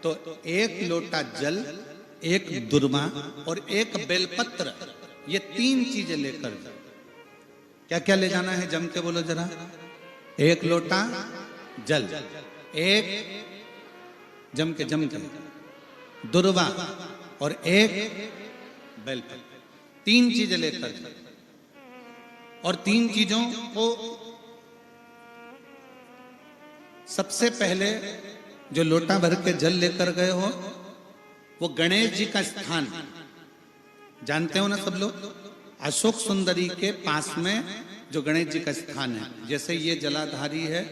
तो एक लोटा जल, एक दुर्वा और एक बेलपत्र, ये 3 चीजें लेकर जाओ। क्या क्या ले जाना है जम के बोलो जरा। एक लोटा जल, एक जम के दुर्वा और एक बेलपत्र, 3 चीजें लेकर जाओ। और 3 चीजों को सबसे पहले जो लोटा भर के जल लेकर गए हो वो गणेश जी का स्थान जानते हो ना सब लोग। अशोक सुंदरी के पास में जो गणेश जी का स्थान है, जैसे ये जलाधारी है,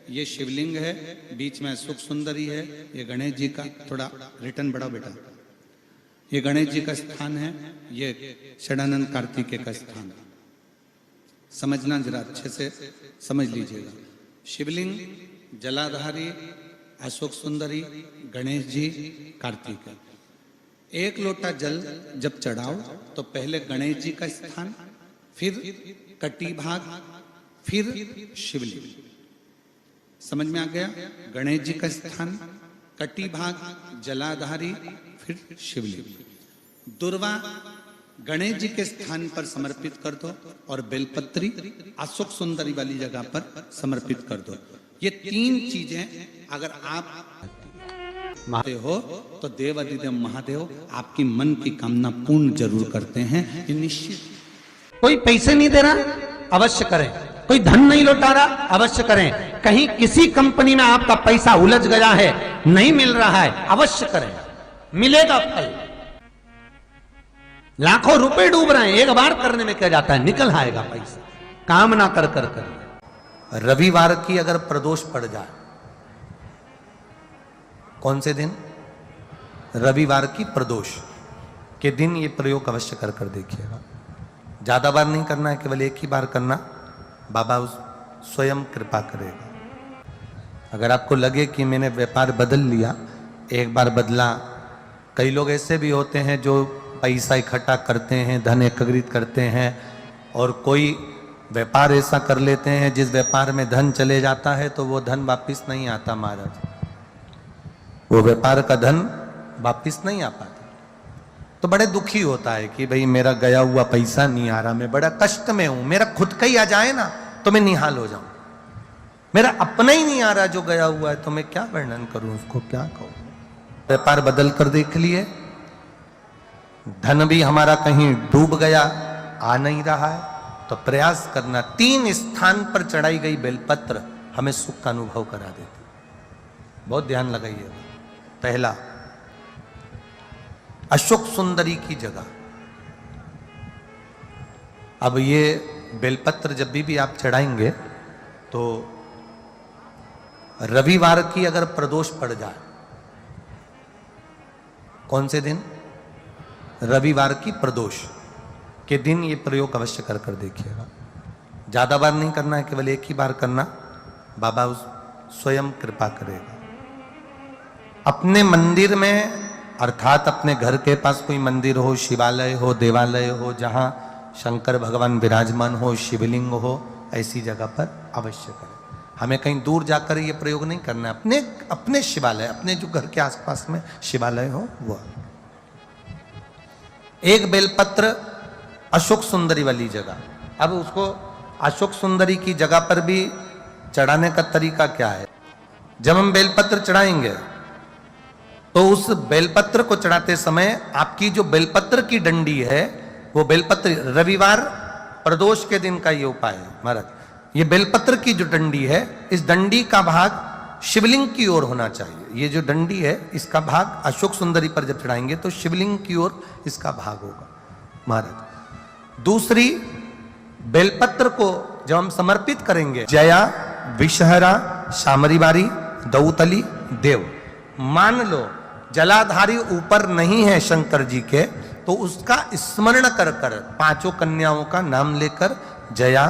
ये शिवलिंग है, बीच में अशोक सुंदरी है, ये गणेश जी का, थोड़ा रिटर्न बढ़ाओ बेटा, ये गणेश जी का स्थान है, ये षडानंद कार्तिकेय का स्थान है। समझना जरा अच्छे से समझ लीजिएगा। शिवलिंग, जलाधारी, अशोक सुंदरी, गणेश जी, कार्तिकेय। एक लोटा जल जब चढ़ाओ तो पहले गणेश जी का स्थान, फिर कटी भाग, फिर शिवलिंग। समझ में आ गया? गणेश जी का स्थान, कटी भाग, जलाधारी, फिर शिवलिंग। दुर्वा गणेश जी के स्थान पर समर्पित कर दो और बेलपत्री अशोक सुंदरी वाली जगह पर समर्पित कर दो। ये 3 चीजें अगर आप हो तो देवाधिदेव महादेव आपकी मन की कामना पूर्ण जरूर करते हैं, ये निश्चित। कोई पैसे नहीं दे रहा, अवश्य करें। कोई धन नहीं लौटा रहा, अवश्य करें। कहीं किसी कंपनी में आपका पैसा उलझ गया है, नहीं मिल रहा है, अवश्य करें, मिलेगा फल। लाखों रुपए डूब रहे हैं, एक बार करने में क्या जाता है, निकल आएगा पैसा। काम ना कर कर कर। रविवार की अगर प्रदोष पड़ जाए, कौन से दिन? रविवार की प्रदोष के दिन ये प्रयोग अवश्य कर कर देखिएगा। ज्यादा बार नहीं करना है, केवल एक ही बार करना, बाबा स्वयं कृपा करेगा। अगर आपको लगे कि मैंने व्यापार बदल लिया, एक बार बदला, कई लोग ऐसे भी होते हैं जो पैसा इकट्ठा करते हैं, धन एकत्रित करते हैं, और कोई व्यापार ऐसा कर लेते हैं जिस व्यापार में धन चले जाता है तो वो धन वापिस नहीं आता महाराज, वो व्यापार का धन वापिस नहीं आ पाता। तो बड़े दुखी होता है कि भाई मेरा गया हुआ पैसा नहीं आ रहा, मैं बड़ा कष्ट में हूं, मेरा खुद का ही आ जाए ना तो मैं निहाल हो जाऊं, मेरा अपना ही नहीं आ रहा जो गया हुआ है, तो मैं क्या वर्णन करूं, उसको क्या कहूं। व्यापार बदल कर देख लिए, धन भी हमारा कहीं डूब गया, आ नहीं रहा है, तो प्रयास करना। 3 स्थान पर चढ़ाई गई बेलपत्र हमें सुख का अनुभव करा देती, बहुत ध्यान लगाइएगा। पहला, अशोक सुंदरी की जगह। अब ये बेलपत्र जब भी आप चढ़ाएंगे तो रविवार की अगर प्रदोष पड़ जाए, कौन से दिन? रविवार की प्रदोष के दिन ये प्रयोग अवश्य कर कर देखिएगा। ज्यादा बार नहीं करना है, केवल एक ही बार करना, बाबा स्वयं कृपा करेगा। अपने मंदिर में, अर्थात अपने घर के पास कोई मंदिर हो, शिवालय हो, देवालय हो, जहां शंकर भगवान विराजमान हो, शिवलिंग हो, ऐसी जगह पर अवश्य करें। हमें कहीं दूर जाकर ये प्रयोग नहीं करना है, अपने शिवालय, अपने जो घर के आसपास में शिवालय हो वो। एक बेलपत्र अशोक सुंदरी वाली जगह। अब उसको अशोक सुंदरी की जगह पर भी चढ़ाने का तरीका क्या है? जब हम बेलपत्र चढ़ाएंगे तो उस बेलपत्र को चढ़ाते समय आपकी जो बेलपत्र की डंडी है, वो बेलपत्र, रविवार प्रदोष के दिन का ये उपाय है महाराज। ये बेलपत्र की जो डंडी है, इस डंडी का भाग शिवलिंग की ओर होना चाहिए। ये जो डंडी है, इसका भाग अशोक सुंदरी पर जब चढ़ाएंगे तो शिवलिंग की ओर इसका भाग होगा महाराज। दूसरी, बेलपत्र को जब हम समर्पित करेंगे, जया, विषहरा, शामरीवारी, दौतली, देव। मान लो जलाधारी ऊपर नहीं है शंकर जी के, तो उसका स्मरण कर कर 5 कन्याओं का नाम लेकर, जया,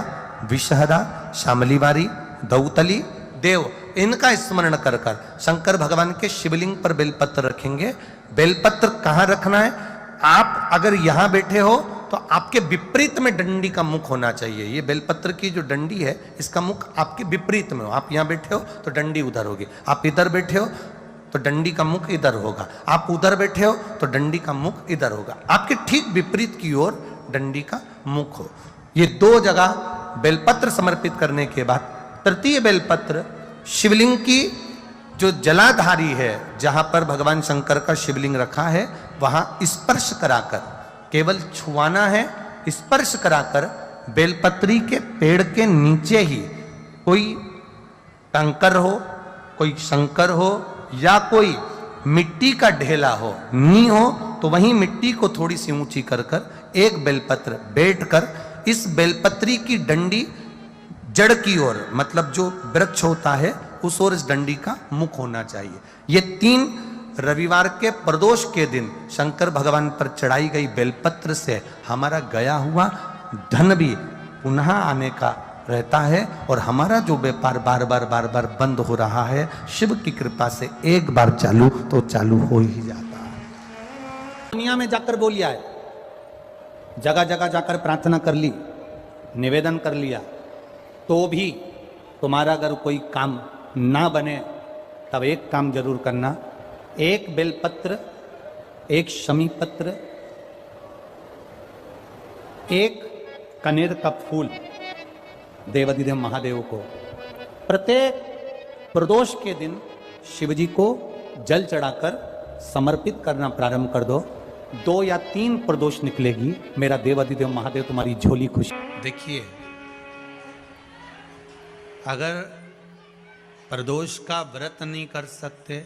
विषहरा, शामलीवारी, दौतली, देव, इनका स्मरण कर कर शंकर भगवान के शिवलिंग पर बेलपत्र रखेंगे। बेलपत्र कहां रखना है? आप अगर यहां बैठे हो तो आपके विपरीत में डंडी का मुख होना चाहिए। ये बेलपत्र की जो डंडी है, इसका मुख आपके विपरीत में हो। आप यहां बैठे हो तो डंडी उधर होगी, आप इधर बैठे हो तो डंडी का मुख इधर होगा, आप उधर बैठे हो तो डंडी का मुख इधर होगा, आपके ठीक विपरीत की ओर डंडी का मुख हो। ये दो जगह बेलपत्र समर्पित करने के बाद तृतीय बेलपत्र शिवलिंग की जो जलाधारी है, जहां पर भगवान शंकर का शिवलिंग रखा है, वहां स्पर्श कराकर, केवल छुआना है, स्पर्श कराकर बेलपत्री के पेड़ के नीचे ही कोई कंकर हो, कोई शंकर हो या कोई मिट्टी का ढेला हो, नी हो, तो वहीं मिट्टी को थोड़ी सी ऊंची कर कर एक बेलपत्र बैठकर इस बेलपत्री की डंडी जड़ की ओर, मतलब जो वृक्ष होता है उस ओर इस डंडी का मुख होना चाहिए। ये 3 रविवार के प्रदोष के दिन शंकर भगवान पर चढ़ाई गई बेलपत्र से हमारा गया हुआ धन भी पुनः आने का रहता है, और हमारा जो व्यापार बार बार बंद हो रहा है, शिव की कृपा से एक बार चालू तो चालू हो ही जाता है। दुनिया में जाकर बोलिया है, जगह जगह जाकर प्रार्थना कर ली, निवेदन कर लिया, तो भी तुम्हारा अगर कोई काम ना बने तब एक काम जरूर करना, एक बेलपत्र, एक शमी पत्र, एक कनेर का फूल देवाधिदेव महादेव को प्रत्येक प्रदोष के दिन शिवजी को जल चढ़ाकर समर्पित करना प्रारंभ कर दो। 2 या 3 प्रदोष निकलेगी, मेरा देवाधिदेव महादेव तुम्हारी झोली खुश। देखिए, अगर प्रदोष का व्रत नहीं कर सकते,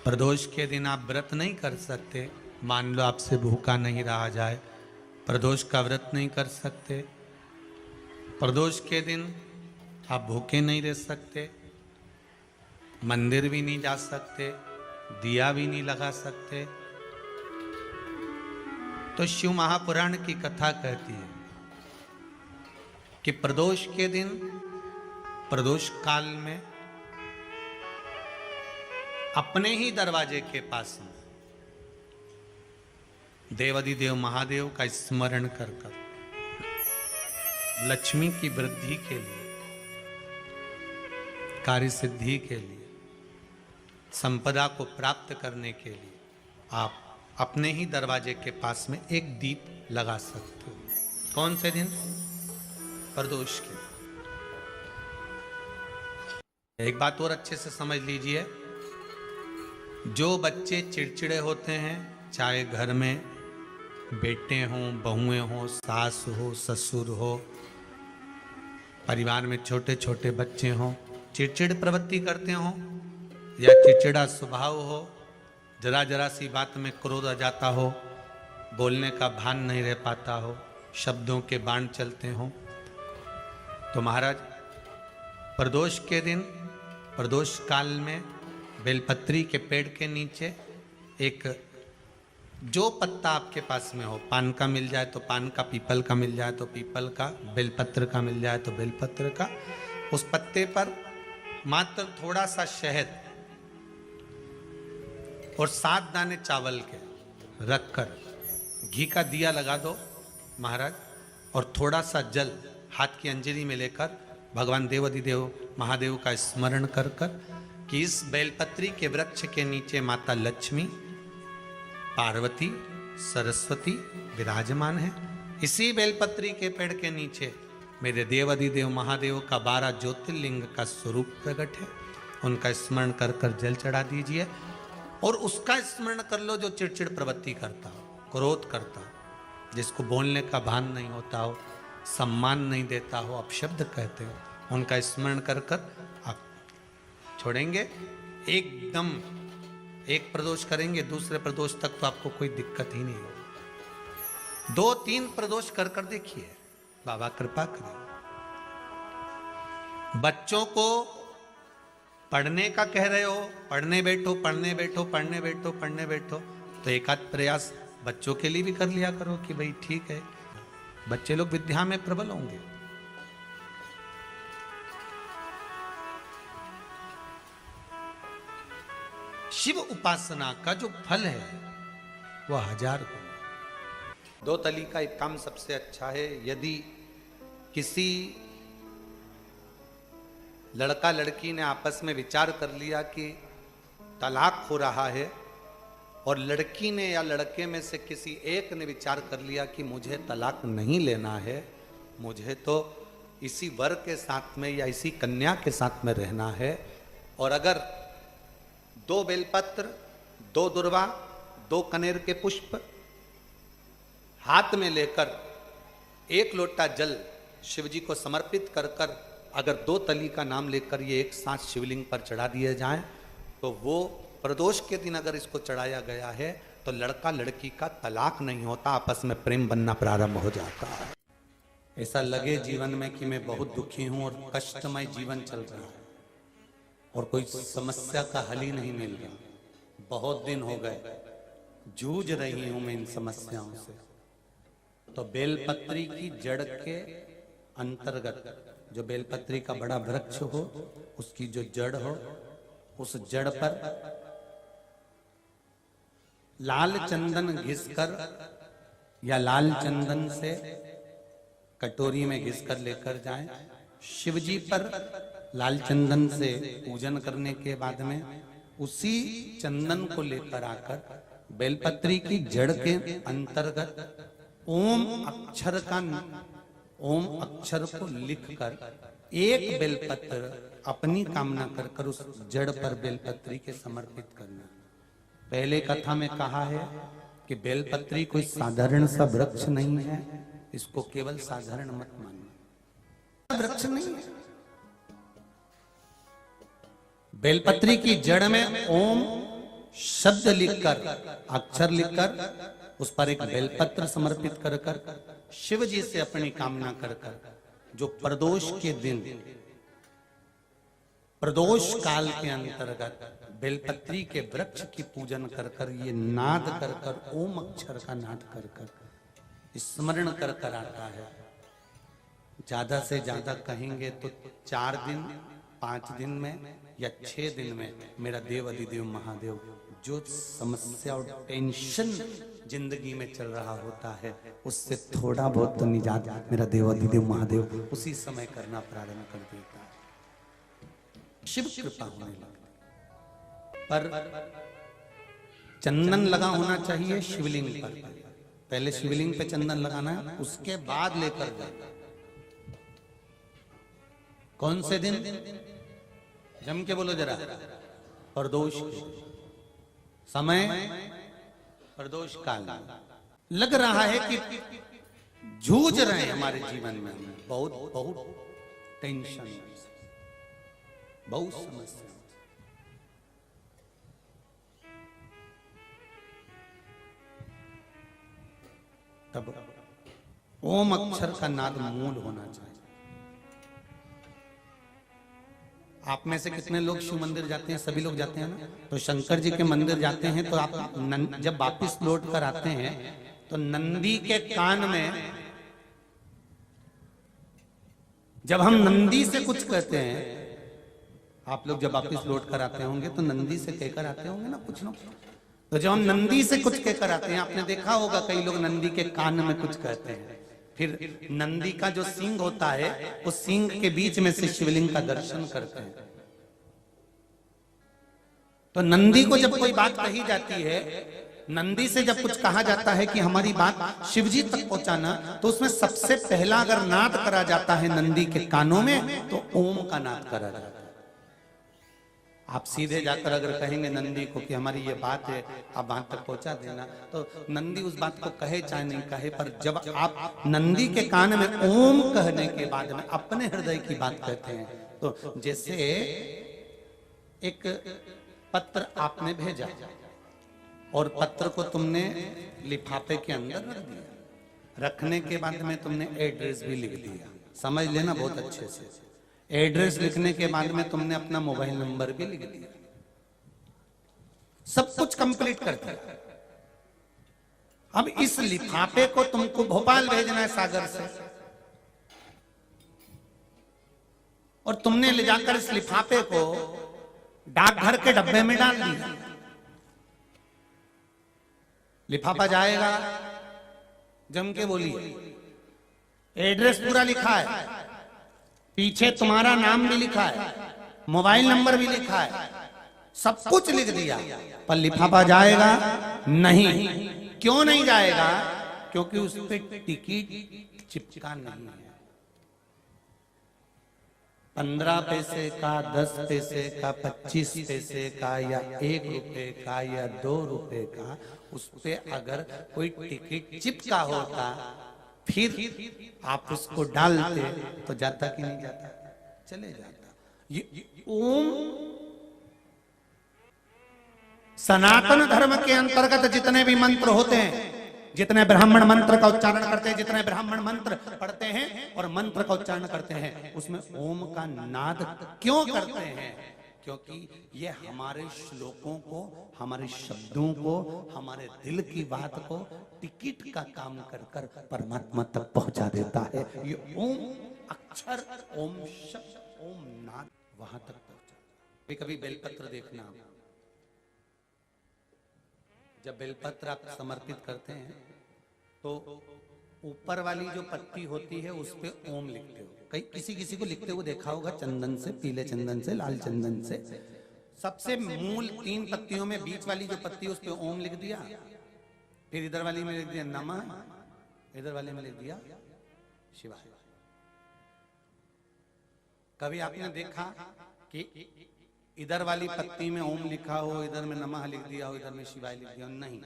प्रदोष के दिन आप व्रत नहीं कर सकते, मान लो आपसे भूखा नहीं रहा जाए, प्रदोष का व्रत नहीं कर सकते, प्रदोष के दिन आप भूखे नहीं रह सकते, मंदिर भी नहीं जा सकते, दिया भी नहीं लगा सकते, तो शिव महापुराण की कथा कहती है कि प्रदोष के दिन, प्रदोष काल में अपने ही दरवाजे के पास में देवाधिदेव महादेव का स्मरण कर कर लक्ष्मी की वृद्धि के लिए, कार्य सिद्धि के लिए, संपदा को प्राप्त करने के लिए आप अपने ही दरवाजे के पास में एक दीप लगा सकते हो। कौन से दिन? प्रदोष के। एक बात और अच्छे से समझ लीजिए, जो बच्चे चिड़चिड़े होते हैं, चाहे घर में बेटे हों, बहुएं हों, सास हो, ससुर हो, परिवार में छोटे छोटे बच्चे हों, चिड़चिड़ प्रवृत्ति करते हों या चिड़चिड़ा स्वभाव हो, जरा जरा सी बात में क्रोध आ जाता हो, बोलने का भान नहीं रह पाता हो, शब्दों के बाण चलते हों, तो महाराज प्रदोष के दिन, प्रदोष काल में बेलपत्री के पेड़ के नीचे एक, जो पत्ता आपके पास में हो, पान का मिल जाए तो पान का, पीपल का मिल जाए तो पीपल का, बेलपत्र का मिल जाए तो बेलपत्र का, उस पत्ते पर मात्र थोड़ा सा शहद और 7 दाने चावल के रखकर घी का दिया लगा दो महाराज, और थोड़ा सा जल हाथ की अंजलि में लेकर भगवान देवाधिदेव महादेव का स्मरण कर कर कि इस बेलपत्री के वृक्ष के नीचे माता लक्ष्मी, पार्वती, सरस्वती विराजमान है। इसी बेलपत्री के पेड़ के नीचे मेरे देवाधिदेव महादेव का 12 ज्योतिर्लिंग का स्वरूप प्रकट है। उनका स्मरण कर कर जल चढ़ा दीजिए, और उसका स्मरण कर लो जो चिड़चिड़ प्रवृत्ति करता हो, क्रोध करता हो, जिसको बोलने का भान नहीं होता हो, सम्मान नहीं देता हो, अपशब्द कहते हो, उनका स्मरण कर कर आप छोड़ेंगे। एकदम एक प्रदोष करेंगे, दूसरे प्रदोष तक तो आपको कोई दिक्कत ही नहीं होगी। 2-3 प्रदोष कर कर देखिए, बाबा कृपा करें। बच्चों को पढ़ने का कह रहे हो, पढ़ने बैठो, पढ़ने बैठो, पढ़ने बैठो, पढ़ने बैठो, तो एक आध प्रयास बच्चों के लिए भी कर लिया करो कि भाई ठीक है, बच्चे लोग विद्या में प्रबल होंगे। शिव उपासना का जो फल है वह 1000 गुना। 2 तली का एक काम सबसे अच्छा है, यदि किसी लड़का लड़की ने आपस में विचार कर लिया कि तलाक हो रहा है और लड़की ने या लड़के में से किसी एक ने विचार कर लिया कि मुझे तलाक नहीं लेना है, मुझे तो इसी वर के साथ में या इसी कन्या के साथ में रहना है, और अगर 2 बेलपत्र, 2 दुर्वा, 2 कनेर के पुष्प हाथ में लेकर 1 लोटा जल शिव जी को समर्पित कर कर अगर 2 तली का नाम लेकर ये एक साथ शिवलिंग पर चढ़ा दिए जाएं, तो वो प्रदोष के दिन अगर इसको चढ़ाया गया है तो लड़का लड़की का तलाक नहीं होता, आपस में प्रेम बनना प्रारंभ हो जाता है। ऐसा लगे जीवन में कि मैं बहुत दुखी हूं और कष्टमय जीवन चल रहा है और कोई समस्या का हल ही नहीं मिल रहा, बहुत दिन हो गए जूझ रही हूं मैं इन समस्याओं से, तो बेलपत्री की जड़ के अंतर्गत जो बेलपत्री का बड़ा वृक्ष हो उसकी जो जड़ हो, उस जड़ पर लाल चंदन घिसकर या लाल चंदन से कटोरी में घिसकर लेकर जाएं। शिव जी पर लाल चंदन से पूजन करने के बाद में उसी चंदन को लेकर आकर बेलपत्री की जड़ के अंतर्गत ओम अक्षर को लिखकर एक बेलपत्र अपनी कामना कर कर उस जड़ पर बेलपत्री के समर्पित करना। पहले कथा में कहा है कि बेलपत्री कोई साधारण सा वृक्ष नहीं है, इसको केवल साधारण मत मानना, वृक्ष नहीं है। बेलपत्री की जड़ में ओम शब्द लिखकर, अक्षर लिखकर उस पर एक बेलपत्र समर्पित कर कर शिव जी से अपनी कामना कर कर जो प्रदोष के दिन, प्रदोष काल के अंतर्गत बेलपत्री के वृक्ष की पूजन कर कर ये नाद कर कर ओम अक्षर का नाद कर कर स्मरण कर कर आता है। ज्यादा से ज्यादा कहेंगे तो 4 दिन 5 दिन में या 6 दिन में मेरा देव अधिदेव महादेव जो समस्या और टेंशन जिंदगी में चल रहा होता है उससे थोड़ा बहुत तो निजात मेरा देव अधिदेव महादेव उसी समय करना प्रारंभ कर देता है। शिव कृपा होने लगती, पर चंदन लगा होना चाहिए शिवलिंग पर। पहले शिवलिंग पे चंदन लगाना है, उसके बाद लेकर जाना। कौन से दिन? जम के बोलो जरा। प्रदोष समय, प्रदोष काल। लग रहा है कि जूझ रहे हैं हमारे जीवन में, बहुत बहुत टेंशन, बहुत समस्या। तब ओम अक्षर का नाद मूल होना चाहिए। आप में से कितने लोग शिव मंदिर जाते हैं? सभी लोग जाते हैं ना। तो शंकर जी के मंदिर जाते हैं तो आप जब वापिस लौट कर आते हैं तो नंदी के कान में, जब हम नंदी से कुछ कहते हैं, आप लोग जब वापिस लौट कर आते होंगे तो नंदी से कहकर आते होंगे ना कुछ ना। तो जब हम नंदी से कुछ कहकर आते हैं, आपने देखा होगा कई लोग नंदी के कान में कुछ कहते हैं, फिर नंदी का जो सींग होता है उस सींग के बीच में से शिवलिंग का दर्शन करते हैं। तो नंदी को जब कोई बात कही जाती है, नंदी से जब कुछ कहा जाता है कि हमारी बात शिवजी तक पहुंचाना, तो उसमें सबसे पहला अगर नाद करा जाता है नंदी के कानों में तो ओम का नाद करा जाता है। आप सीधे जाकर अगर कहेंगे नंदी को कि हमारी ये बात है, आप वहां तक पहुंचा देना, तो नंदी उस बात को कहे चाहे नहीं कहे, पर जब आप नंदी के कान में ओम कहने के बाद में अपने हृदय की बात कहते हैं, तो जैसे एक पत्र आपने भेजा और पत्र को तुमने लिफाफे के अंदर रख दिया, रखने के बाद में तुमने एड्रेस भी लिख दिया, समझ लेना बहुत अच्छे से। एड्रेस लिखने के बाद में तुमने अपना मोबाइल नंबर भी लिख दिया, सब कुछ कंप्लीट कर दिया। अब इस लिफाफे को तुमको भोपाल भेजना है सागर से, और तुमने ले जाकर इस लिफाफे को डाकघर के डब्बे में डाल दिया। लिफाफा जाएगा, जम के बोलिए, एड्रेस पूरा लिखा है, पीछे तुम्हारा नाम भी लिखा है, मोबाइल नंबर भी लिखा है, सब कुछ लिख दिया, पर लिफाफा जाएगा नहीं। क्यों नहीं जाएगा? क्योंकि उस पे टिकट चिपका नहीं है। 15 पैसे का, 10 पैसे का, 25 पैसे का, या 1 रुपए का, या 2 रुपए का, उस पे अगर कोई टिकट चिपका होता, फिर आप उसको डालते तो जाता कि नहीं जाता? चले जाता। ये ओम सनातन धर्म के अंतर्गत जितने भी मंत्र होते हैं, जितने ब्राह्मण मंत्र का उच्चारण करते हैं, जितने ब्राह्मण मंत्र पढ़ते हैं और मंत्र का उच्चारण करते हैं, उसमें ओम का नाद क्यों करते हैं? क्योंकि ये हमारे श्लोकों को, हमारे शब्दों को, हमारे दिल की बात को टिकट का काम कर कर परमात्मा तक पहुंचा देता है। ये ओम अक्षर, ओम शब्द, ओम नाद वहां तक पहुंचा। कभी बेलपत्र देखना, जब बेलपत्र आप समर्पित करते हैं तो ऊपर वाली जो पत्ती होती है उस पे ओम लिखते हो। कई किसी को लिखते हुए देखा होगा, चंदन से, पीले चंदन से, लाल चंदन से। सबसे मूल 3 पत्तियों में बीच वाली जो पत्ती उस पे ओम लिख दिया, फिर इधर वाली में लिख दिया नमः, इधर वाले में लिख दिया शिवाय। कभी आपने देखा कि इधर वाली पत्ती में ओम लिखा हो, इधर में नमः लिख दिया हो, इधर में शिवाय लिख दिया हो? नहीं,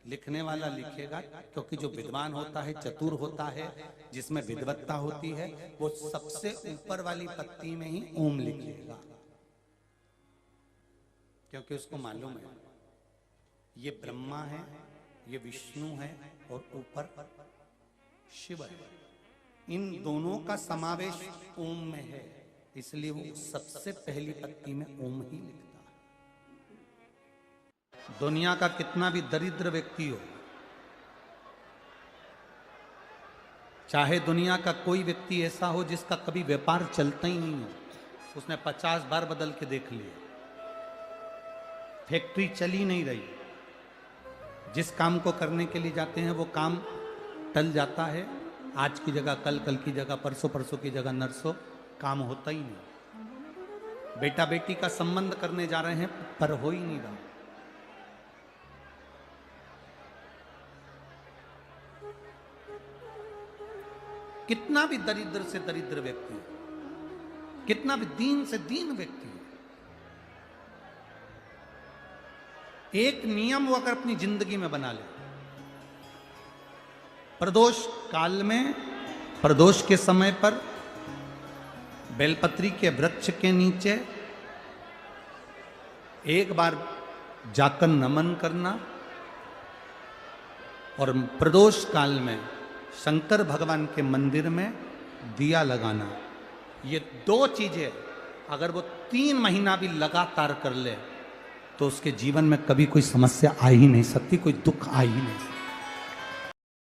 लिखने वाला लिखेगा, क्योंकि जो विद्वान होता है, चतुर होता है, जिसमें विद्वत्ता होती है, वो सबसे ऊपर वाली पत्ती में ही ओम लिखेगा, क्योंकि उसको मालूम है ये ब्रह्मा है, ये विष्णु है और ऊपर शिव है। इन दोनों का समावेश ओम में है, इसलिए वो सबसे पहली पत्ती में ओम ही लिखता है। दुनिया का कितना भी दरिद्र व्यक्ति हो, चाहे दुनिया का कोई व्यक्ति ऐसा हो जिसका कभी व्यापार चलता ही नहीं हो, उसने 50 बार बदल के देख लिया, फैक्ट्री चली नहीं रही, जिस काम को करने के लिए जाते हैं वो काम टल जाता है, आज की जगह कल, कल की जगह परसों, परसों की जगह नरसों, काम होता ही नहीं। बेटा बेटी का संबंध करने जा रहे हैं पर हो ही नहीं रहा। कितना भी दरिद्र से दरिद्र व्यक्ति हो, कितना भी दीन से दीन व्यक्ति हो, एक नियम वो अगर अपनी जिंदगी में बना ले, प्रदोष काल में, प्रदोष के समय पर बेलपत्री के वृक्ष के नीचे एक बार जाकर नमन करना, और प्रदोष काल में शंकर भगवान के मंदिर में दिया लगाना। ये 2 चीजें अगर वो 3 महीना भी लगातार कर ले तो उसके जीवन में कभी कोई समस्या आ ही नहीं सकती, कोई दुख आ ही नहीं सकता।